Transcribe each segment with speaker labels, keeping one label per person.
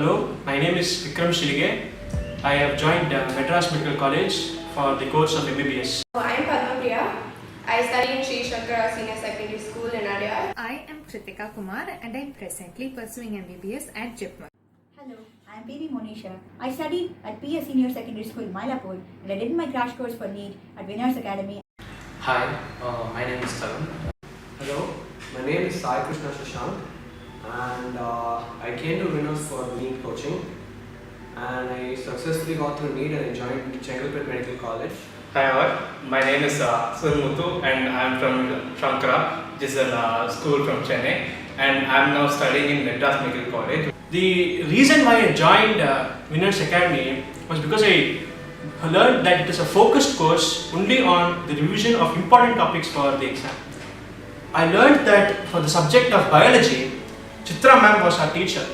Speaker 1: Hello, my name is Vikram Shilige. I have joined Madras Medical College for the course of MBBS.
Speaker 2: I am Padma Priya. I study in Sri Shankara Senior Secondary School in Adyar.
Speaker 3: I am Kritika Kumar and I am presently pursuing MBBS at JIPMER.
Speaker 4: Hello, I am PV Monisha. I studied at PS Senior Secondary School, Mylapore, and I did my crash course for NEET at Winners Academy.
Speaker 5: Hi, my name is Tarun.
Speaker 6: Hello, my name is Sai Krishna Shashank, and I came to Winners for NEET coaching, and I successfully got through NEET and I joined Chennai Medical College.
Speaker 7: Hi all, my name is Surmuthu and I am from Shankara, which is a school from Chennai, and I am now studying in Madras Medical College.
Speaker 1: The reason why I joined Winners Academy was because I learned that it is a focused course only on the revision of important topics for the exam. I learned that for the subject of biology, Chitra ma'am was our teacher.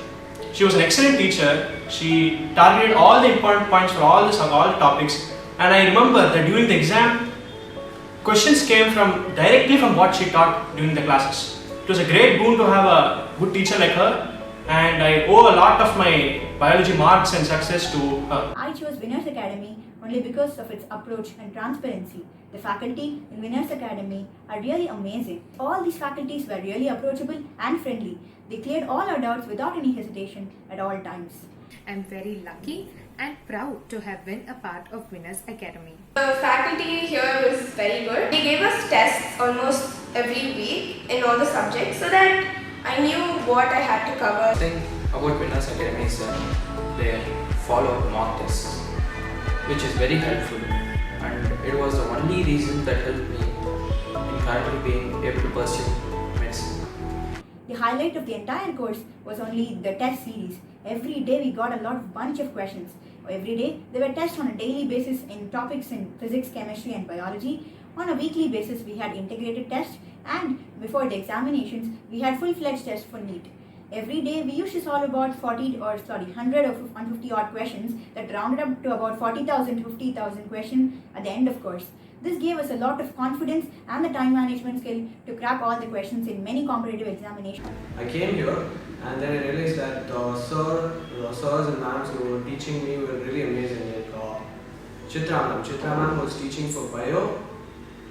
Speaker 1: She was an excellent teacher. She targeted all the important points for all topics, and I remember that during the exam, questions came directly from what she taught during the classes. It was a great boon to have a good teacher like her, and I owe a lot of my biology marks and success to her.
Speaker 4: I chose Winners Academy only because of its approach and transparency. The faculty in Winners Academy are really amazing. All these faculties were really approachable and friendly. They cleared all our doubts without any hesitation at all times.
Speaker 3: I am very lucky and proud to have been a part of Winners Academy.
Speaker 2: The faculty here was very good. They gave us tests almost every week in all the subjects so that I knew what I had to cover.
Speaker 5: The thing about Winners Academy is that they follow mock tests, which is very helpful, and it was the only reason that helped me in currently being able to pursue medicine.
Speaker 4: The highlight of the entire course was only the test series. Every day we got a bunch of questions. Every day there were tests on a daily basis in topics in physics, chemistry and biology. On a weekly basis we had integrated tests, and before the examinations we had full-fledged tests for NEET. Every day we used to solve about 100 or 150 odd questions that rounded up to about 40,000 to 50,000 questions at the end of course. This gave us a lot of confidence and the time management skill to crack all the questions in many competitive examinations.
Speaker 6: I came here and then I realized that the sirs and ma'ams who were teaching me were really amazing. Like Chitra ma'am was teaching for bio,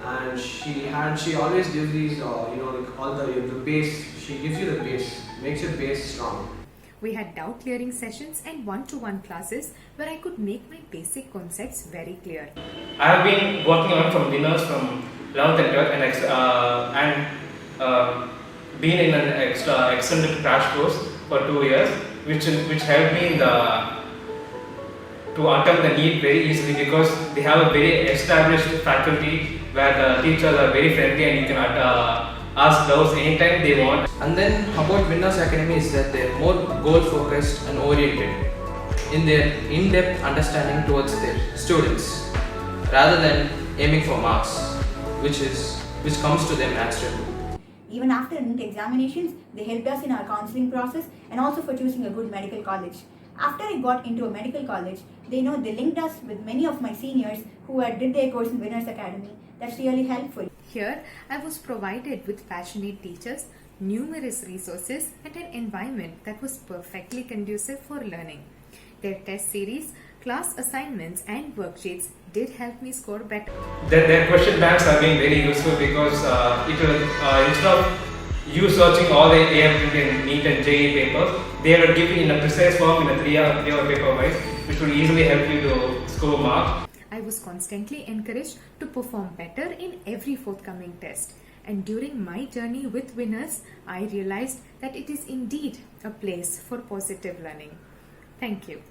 Speaker 6: and she always gives these all the base. She gives you the base, makes your base strong.
Speaker 3: We had doubt clearing sessions and one-to-one classes where I could make my basic concepts very clear.
Speaker 7: I have been working on from Winners from 11th and 12th and been in an extended crash course for 2 years, which helped me to attempt the NEET very easily because they have a very established faculty where the teachers are very friendly and you can ask doubts anytime they want.
Speaker 5: And then about Winners Academy is that they're more goal focused and oriented in their in-depth understanding towards their students rather than aiming for marks, which comes to them naturally.
Speaker 4: Even after NEET examinations, they helped us in our counseling process and also for choosing a good medical college. After I got into a medical college, they linked us with many of my seniors who did their course in Winners Academy. That's really helpful.
Speaker 3: Here, I was provided with passionate teachers, numerous resources and an environment that was perfectly conducive for learning. Their test series, class assignments and worksheets did help me score better.
Speaker 7: Their question banks are being very useful because it will instead of you searching all the in NEET and JEE papers, they are given in a precise form in a 3-hour paper wise, which will easily help you to score marks.
Speaker 3: I was constantly encouraged to perform better in every forthcoming test. And during my journey with Winners, I realized that it is indeed a place for positive learning. Thank you.